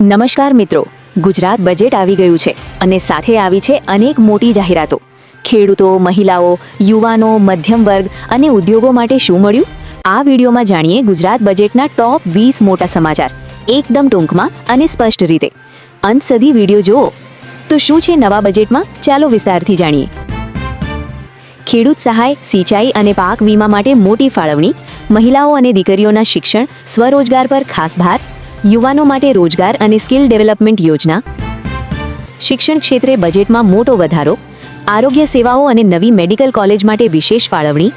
નમસ્કાર મિત્રો, ગુજરાત બજેટ આવી ગયું છે અને સાથે આવી છે અનેક મોટી જાહેરાતો. ખેડૂતો, મહિલાઓ, યુવાનો, મધ્યમ વર્ગ અને ઉદ્યોગો માટે શું મળ્યું? આ વિડીયોમાં જાણીએ ગુજરાત બજેટના ટોપ 20 મોટા સમાચાર, એકદમ ટૂંકમાં અને સ્પષ્ટ રીતે. અંત સુધી વિડીયો જુઓ. તો શું છે નવા બજેટમાં? ચાલો વિસ્તારથી જાણીએ. ખેડૂત સહાય, સિંચાઈ અને પાક વીમા માટે મોટી ફાળવણી. મહિલાઓ અને દીકરીઓના શિક્ષણ, સ્વરોજગાર પર ખાસ ભાર. યુવાનો માટે રોજગાર અને સ્કિલ ડેવલપમેન્ટ યોજના. શિક્ષણ ક્ષેત્રે બજેટમાં મોટો વધારો. આરોગ્ય સેવાઓ અને નવી મેડિકલ કોલેજ માટે વિશેષ ફાળવણી.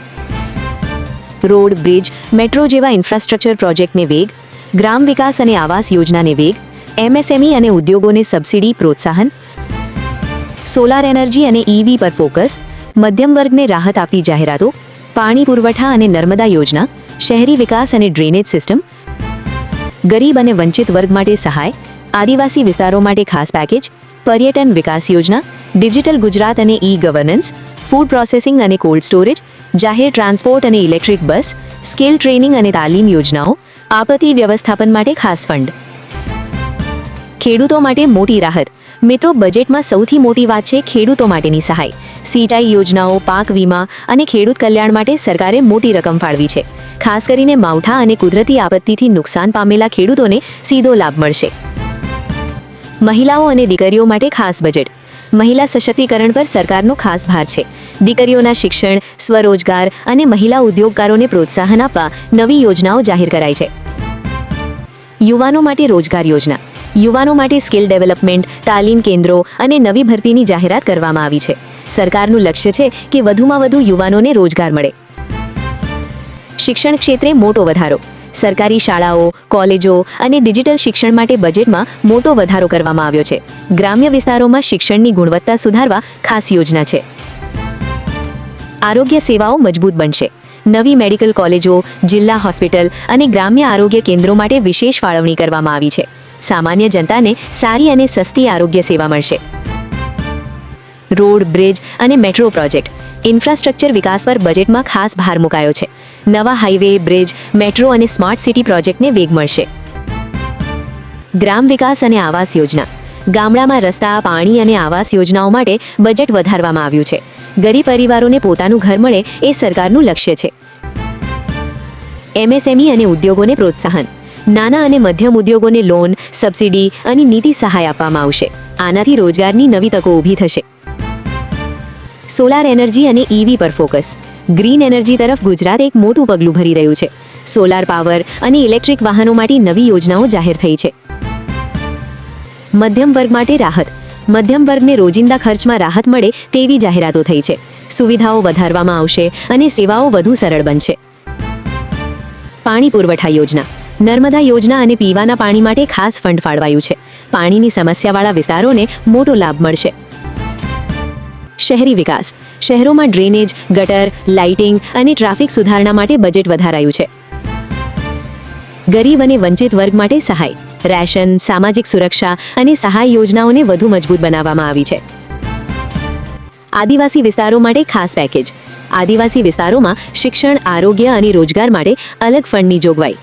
રોડ, બ્રિજ, મેટ્રો જેવા ઇન્ફ્રાસ્ટ્રક્ચર પ્રોજેક્ટને વેગ. ગ્રામ વિકાસ અને આવાસ યોજનાને વેગ. એમએસએમઈ અને ઉદ્યોગોને સબસિડી પ્રોત્સાહન. સોલાર એનર્જી અને ઈવી પર ફોકસ. મધ્યમ વર્ગને રાહત આપતી જાહેરાતો. પાણી પુરવઠા અને નર્મદા યોજના. શહેરી વિકાસ અને ડ્રેનેજ સિસ્ટમ. ગરીબ અને વંચિત વર્ગ માટે સહાય. આદિવાસી વિસ્તારો માટે ખાસ પેકેજ. પર્યટન વિકાસ યોજના. ડિજિટલ ગુજરાત અને ઈ ગવર્નન્સ. ફૂડ પ્રોસેસિંગ અને કોલ્ડ સ્ટોરેજ. જાહેર ટ્રાન્સપોર્ટ અને ઇલેક્ટ્રિક બસ. સ્કિલ ટ્રેનિંગ અને તાલીમ યોજનાઓ. આપત્તિ વ્યવસ્થાપન માટે ખાસ ફંડ. ખેડૂતો માટે મોટી રાહત. મિત્રો, બજેટમાં સૌથી મોટી વાત છે ખેડૂતો માટેની સહાય. સિંચાઈ યોજનાઓ, પાક વીમા અને ખેડૂત કલ્યાણ માટે સરકારે મોટી રકમ ફાળવી છે. ખાસ કરીને માવઠા અને કુદરતી આપત્તિથી નુકસાન પામેલા ખેડૂતોને સીધો લાભ મળશે. મહિલાઓ અને દીકરીઓ માટે ખાસ બજેટ. મહિલા સશક્તિકરણ પર સરકારનો ખાસ ભાર છે. દીકરીઓના શિક્ષણ, સ્વરોજગાર અને મહિલા ઉદ્યોગકારોને પ્રોત્સાહન આપવા નવી યોજનાઓ જાહેર કરાઈ છે. યુવાનો માટે રોજગાર યોજના. યુવાનો માટે સ્કિલ ડેવલપમેન્ટ, તાલીમ કેન્દ્રો અને નવી ભરતીની જાહેરાત કરવામાં આવી છે. સરકારનું લક્ષ્ય છે કે વધુમાં વધુ યુવાનોને રોજગાર મળે. શિક્ષણ ક્ષેત્રે મોટો વધારો. સરકારી શાળાઓ, કોલેજો અને ડિજિટલ શિક્ષણ માટે બજેટમાં મોટો વધારો કરવામાં આવ્યો છે. ગ્રામ્ય વિસ્તારોમાં શિક્ષણની ગુણવત્તા સુધારવા ખાસ યોજના છે. આરોગ્ય સેવાઓ મજબૂત બનશે. નવી મેડિકલ કોલેજો, જિલ્લા હોસ્પિટલ અને ગ્રામ્ય આરોગ્ય કેન્દ્રો માટે વિશેષ ફાળવણી કરવામાં આવી છે. સામાન્ય જનતાને સારી અને સસ્તી આરોગ્ય સેવા મળશે. રોડ, બ્રિજ અને મેટ્રો પ્રોજેક્ટ. ઇન્ફ્રાસ્ટ્રક્ચર વિકાસ પર બજેટમાં ખાસ ભાર મુકાયો છે. નવા હાઈવે, બ્રિજ, મેટ્રો અને સ્માર્ટ સિટી પ્રોજેક્ટને વેગ મળશે. ગ્રામ વિકાસ અને આવાસ યોજના. ગામડામાં રસ્તા, પાણી અને આવાસ યોજનાઓ માટે બજેટ વધારવામાં આવ્યું છે. ગરીબ પરિવારોને પોતાનું ઘર મળે એ સરકારનું લક્ષ્ય છે. એમએસએમઈ અને ઉદ્યોગોને પ્રોત્સાહન. નાના અને મધ્યમ ઉદ્યોગોને લોન, સબસિડી અને નીતિ સહાય આપવામાં આવશે. આનાથી રોજગારની નવી તકો ઊભી થશે. સોલાર એનર્જી અને ઈવી પર ફોકસ. ગ્રીન એનર્જી તરફ ગુજરાત એક મોટું પગલું ભરી રહ્યું છે. સોલાર પાવર અને ઇલેક્ટ્રિક વાહનો માટે નવી યોજનાઓ જાહેર થઈ છે. મધ્યમ વર્ગ માટે રાહત. મધ્યમ વર્ગને રોજિંદા ખર્ચમાં રાહત મળે તેવી જાહેરાતો થઈ છે. સુવિધાઓ વધારવામાં આવશે અને સેવાઓ વધુ સરળ બનશે. પાણી પુરવઠા યોજના. નર્મદા યોજના અને પીવાના પાણી માટે ખાસ ફંડ ફાળવાયું છે. પાણીની સમસ્યાવાળા વિસ્તારોને મોટો લાભ મળશે. શહેરી વિકાસ. શહેરોમાં ડ્રેનેજ, ગટર, લાઇટિંગ અને ટ્રાફિક સુધારણા માટે બજેટ વધારાયું છે. ગરીબ અને વંચિત વર્ગ માટે સહાય. રેશન, સામાજિક સુરક્ષા અને સહાય યોજનાઓને વધુ મજબૂત બનાવવામાં આવી છે. આદિવાસી વિસ્તારો માટે ખાસ પેકેજ. આદિવાસી વિસ્તારોમાં શિક્ષણ, આરોગ્ય અને રોજગાર માટે અલગ ફંડની જોગવાઈ.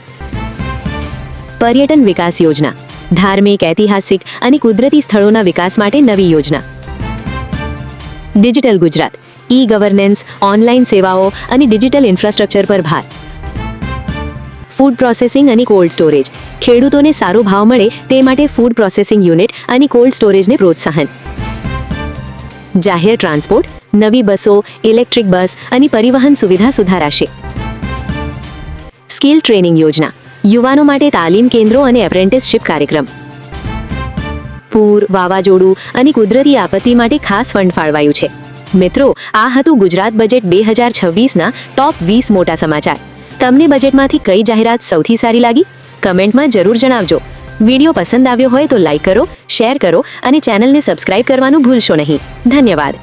પર્યટન વિકાસ યોજના. ધાર્મિક, ઐતિહાસિક અને કુદરતી સ્થળોના વિકાસ માટે નવી યોજના. Digital Gujarat. E governance, online સેવાઓ અને ડિજિટલ ઇન્ફ્રાસ્ટ્રક્ચર પર ભાર. ફૂડ પ્રોસેસિંગ અને કોલ્ડ સ્ટોરેજ. ખેડૂતોને સારો ભાવ મળે તે માટે ફૂડ પ્રોસેસિંગ યુનિટ અને કોલ્ડ સ્ટોરેજને પ્રોત્સાહન. જાહેર ટ્રાન્સપોર્ટ. નવી બસો, ઇલેક્ટ્રિક બસ અને પરિવહન સુવિધા સુધારાશે. સ્કિલ ટ્રેનિંગ યોજના. યુવાનો માટે તાલીમ કેન્દ્રો અને એપ્રેન્ટિસશિપ કાર્યક્રમ. પૂર, વાવાઝોડું અને કુદરતી આપત્તિ માટે ખાસ ફંડ ફાળવાયું છે. મિત્રો, આ હતું ગુજરાત બજેટ 2026ના ટોપ 20 મોટા સમાચાર. તમને બજેટમાંથી કઈ જાહેરાત સૌથી સારી લાગી? કમેન્ટમાં જરૂર જણાવજો. વિડીયો પસંદ આવ્યો હોય તો લાઈક કરો, શેર કરો અને ચેનલને સબસ્ક્રાઇબ કરવાનું ભૂલશો નહીં. ધન્યવાદ.